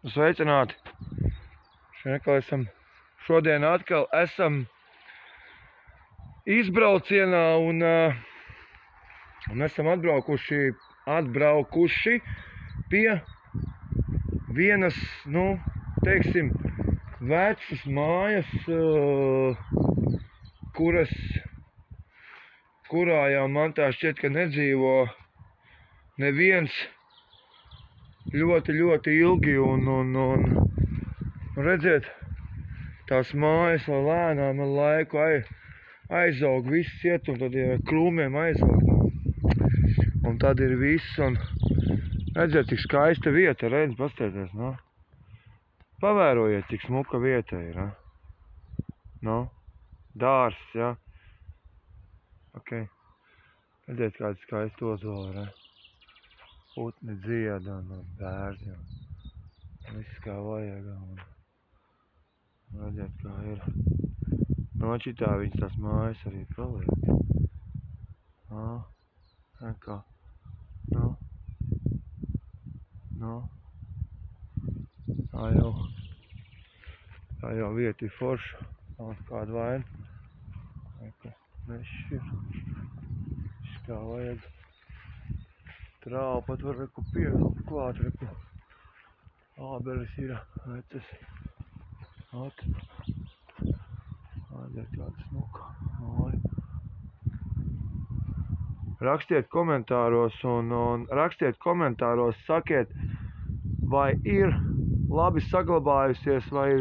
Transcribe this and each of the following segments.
Sveicināti! Šodien atkal esam izbraucienā un esam atbraukuši pie vienas, teiksim, vecas mājas, kurā jau man tā šķiet, ka nedzīvo neviens ļoti ilgi un redziet, tās mājas vēl lēnām ar laiku aizaug, viss iet un tad ir krūmiem aizaug. Un tad ir viss un redziet, cik skaista vieta, redz, pastieties, Pavērojiet, cik smuka vieta ir, dārs, Ok. Redziet, kāds skaists ozoli ir, Putni dzieda un bērni un viss kā vajag. Redziet, kā ir. Nočitā viņas tās mājas arī paliek. Kā. Tā jau vieta ir forša. Nav kāda vaina. Mešs ir. Viss kā vajag. Trāvu pat var pievilkt klāt, ābeles ir vecas. Redziet, kāda smuka māja. Rakstiet komentāros, sakiet, vai ir labi saglabājusies, vai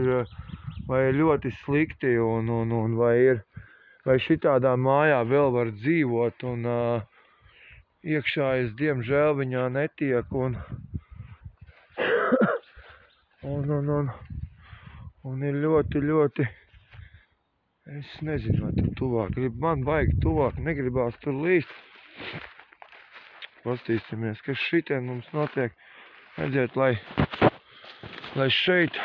ir ļoti slikti, un vai šitādā mājā vēl var dzīvot, un iekšā es diemžēl viņā netiek, un ir ļoti, es nezinu, vai tur tuvāk, man baigi tuvāk, negribās tur līst. Pastīsimies, kas šitien mums notiek. Redziet, lai šeit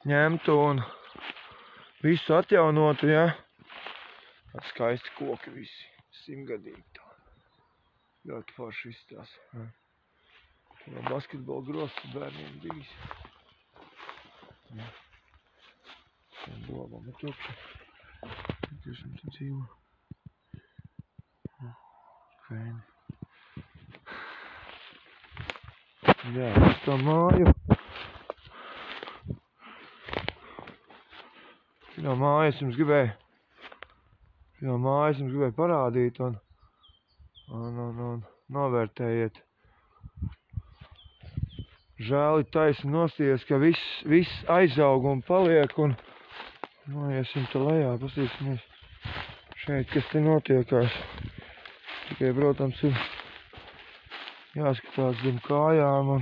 ņemtu un visu atjaunotu, Tādi skaisti koki visi, 100-gadīgi tādi. Ļoti forši izstās. Tur basketbola grozs bērniem bijis. Domām ir tukši. Tiešām te dzīvo. Kvēni. Uz tā māju. Šī mājas jums gribēju parādīt un novērtējiet. Žēl ir taisni nosties, ka viss aizaug un paliek un noiesim te lejā, pasīsimies šeit, kas te notiekās. Tikai, protams, ir jāskatās zem kājām un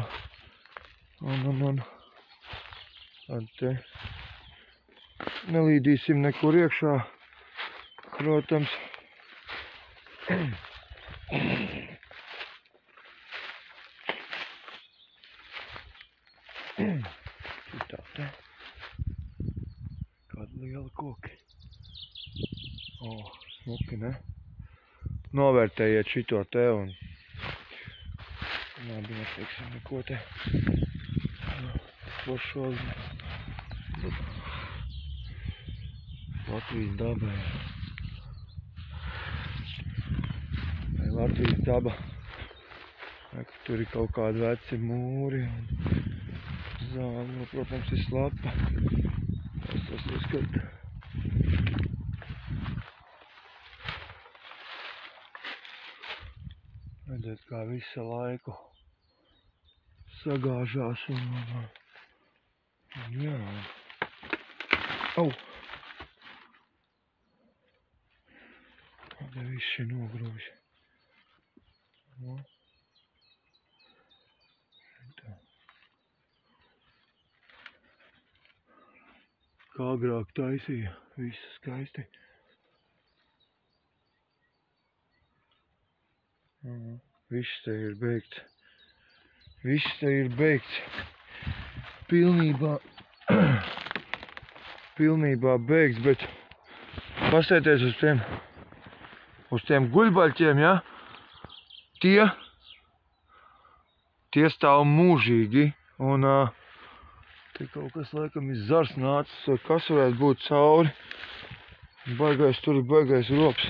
te nelīdīsim nekur iekšā, protams. Šitā te. Kādi lieli koki. Smuki, ne? Novērtējiet šito te un labi, neteiksim neko te foršos. Latvijas dabai. Latvijas daba. Tur ir kaut kādi veci mūri un zāle, protams, ir slapa. Tas izskat. Redzēt, kā visa laiku sagāžās un Kāda viss ir nogrūži. Kā agrāk taisīja, viss skaisti. Viss te ir beigts. Viss te ir beigts. Pilnībā beigts, bet pastieties uz tiem guļbaļķiem, Tie stāv mūžīgi un Te kaut kas laikam ir zars nācis, vai kas varētu būt cauri. Baigais, tur ir baigais rops.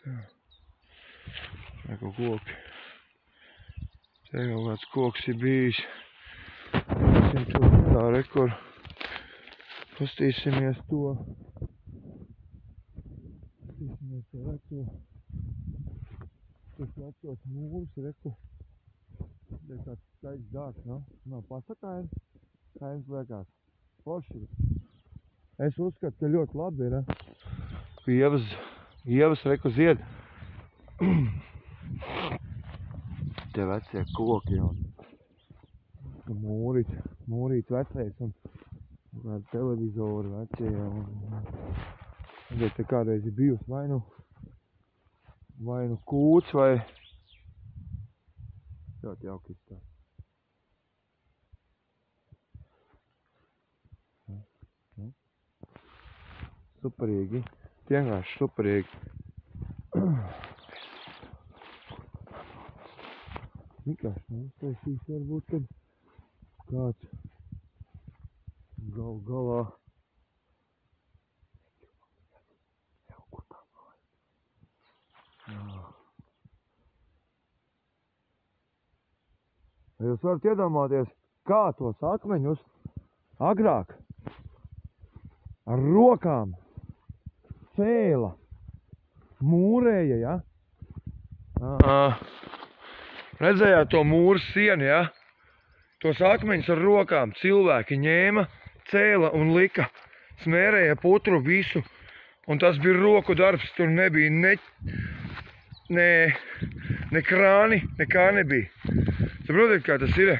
Tā. Vai kaut koki. Te jau kāds koks ir bijis. Tā rekord. Pastīsimies to. Pastīsimies to veco. Tas vecos mūrus, reku. Te kāds skaists dārgs, no? Nav pasakaini. Kā jums liekas? Forši. Es uzskatu, ka ļoti labi ir, Ievas reku zied. Te vecie koki un mūrīt vecais un televizori vecie. Te kādreiz ir bijusi vai nu kūts vai ļoti jauki izstāst. Superīgi. Vienkārši superīgi. Vienkārši uztaisīs varbūt, kad kāds galā. Jūs varat iedomāties, kā tos akmeņus agrāk ar rokām cēla, mūrēja, ja? Redzējāt to mūras sienu, ja? Tos akmeņus ar rokām cilvēki ņēma, cēla un lika, smērēja putru visu, un tas bija roku darbs, tur nebija ne krāni, nekā nebija. Saprotiet, kā tas ir?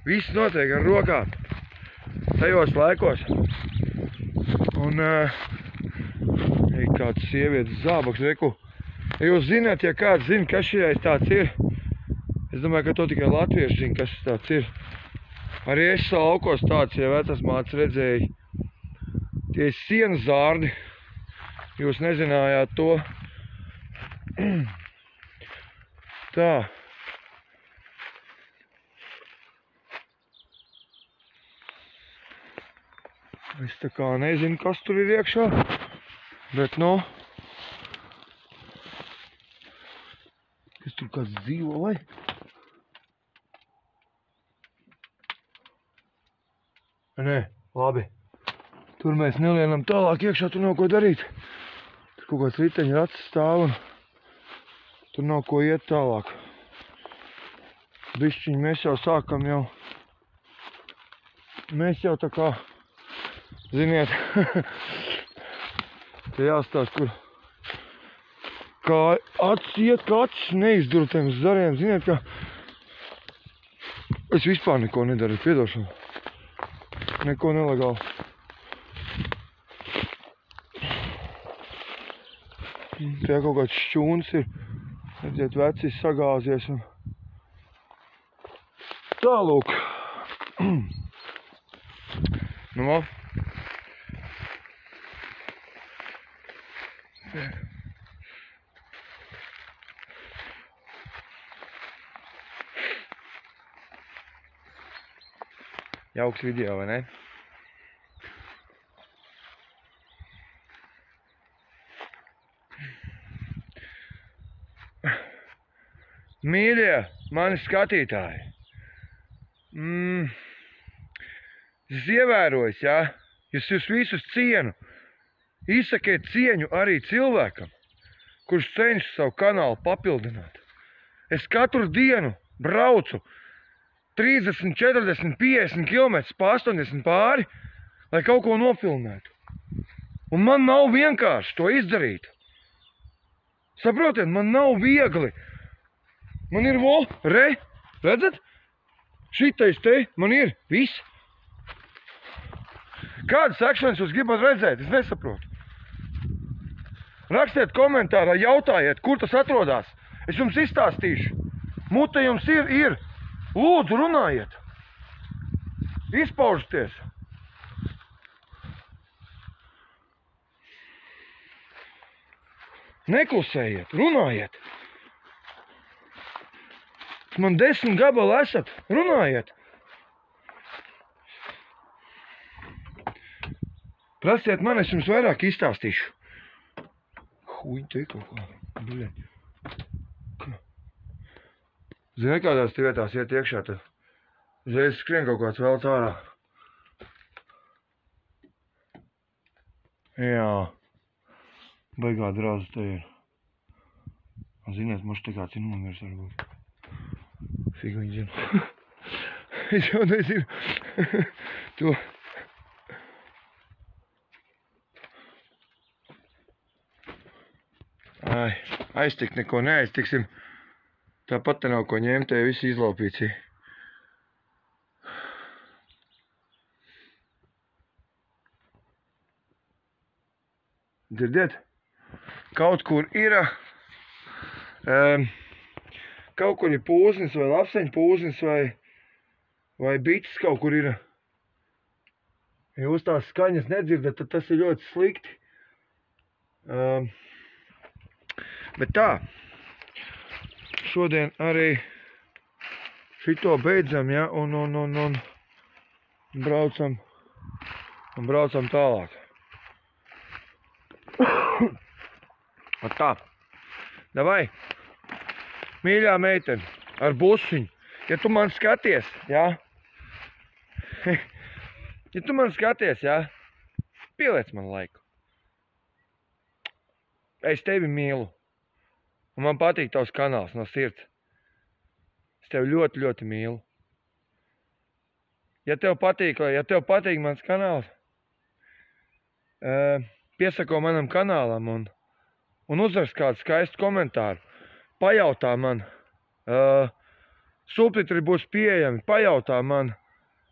Viss notiek ar rokām, tajos laikos. Un ir kāds sievietes zābaks, reku. Ja jūs zināt, ja kāds zina, kas šajais tāds ir, es domāju, ka to tikai latvieši zina, kas tāds ir. Arī es laukos tāds, ja vecas mātes redzēju. Tie ir sienas zārdi. Jūs nezinājāt to. Tā. Es tā kā nezinu, kas tur ir iekšā, bet nu, kas tur kāds dzīvo, vai? Nē, labi. Tur mēs nelienam tālāk iekšā, tur nav ko darīt. Tur kaut kāds riteņa rats stāv un tur nav ko iet tālāk. Bišķiņi mēs jau sākam jau. Mēs jau tā kā, ziniet, te jāstāst, kur kā acis iet, kā acis neizdurtiem zariem. Ziniet, ka es vispār neko nedaru, piedošanu. Neko nelegāli. Te kaut kāds šķūns ir, redziet, vecis sagāzies un tālūk. Nu, jauks video, vai ne? Mīļie, mani skatītāji. Es ievēroju, ja? Jūs visus cienu. Izsakiet cieņu arī cilvēkam, kurš cenšas savu kanālu papildināt. Es katru dienu braucu 30, 40, 50 km pa 80 pāri, lai kaut ko nofilmētu. Un man nav vienkārši to izdarīt. Saprotiet, man nav viegli. Man ir redzat? Šitais te, man ir viss. Kādas akšanas jūs gribat redzēt? Es nesaprotu. Rakstiet komentārā, jautājiet, kur tas atrodas. Es jums izstāstīšu. Mute jums ir. Lūdzu, runājiet. Izpaužaties. Neklusējiet, runājiet. Man 10 gabalu esat. Runājiet. Prasiet man, es jums vairāk izstāstīšu. Huj, te kaut kā. Bļaļ. Zini, kādās vietās iet iekšā, tad uzreiz skrien kaut kāds velc ārā. Jā. Baigā drāza te ir. Ziniet, mums te kāds ir nomirs varbūt. Fig viņi zina. Es jau nezinu. To. Ai, aiztikt neko neaiztiksim. Tāpat te nav ko ņemt, te viss izlaupīts. Dzirdiet? Kaut kur ir kaut kur ir pūznis vai lapseņu pūznis vai bites kaut kur ir. Ja jūs tās skaņas nedzirdat, tad tas ir ļoti slikti. Bet tā, šodien arī šito beidzam, ja, un braucam tālāk. Tā, davai, mīļā meitene, ar busiņu, ja tu man skaties, ja, pieliec man laiku. Es tevi mīlu. Un man patīk tavs kanāls no sirds. Es tevi ļoti, ļoti mīlu. Ja tev patīk mans kanāls, piesako manam kanālam un uzrakst kādu skaistu komentāru. Pajautā man. Subtitri būs pieejami. Pajautā man,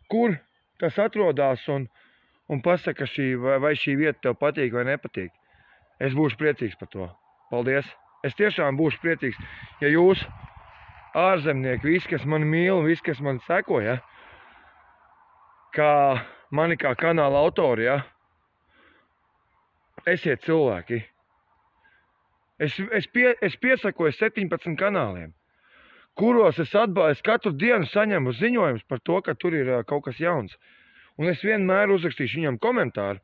kur tas atrodās un pasaka, vai šī vieta tev patīk vai nepatīk. Es būšu priecīgs par to. Paldies! Es tiešām būšu priecīgs, ja jūs, ārzemnieki, visi, kas mani mīl, visi, kas man seko, ja, mani kā kanāla autori, ja, esiet cilvēki. Es piesakoju 17 kanāliem, kuros es katru dienu saņemu ziņojumus par to, ka tur ir kaut kas jauns. Un es vienmēr uzrakstīšu viņam komentāru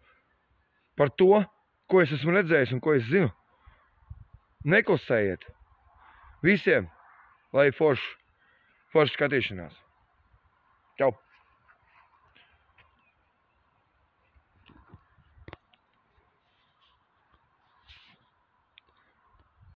par to, ko es esmu redzējis un ko es zinu. Neklusējiet. Visiem, lai forši skatīšanās. Čau!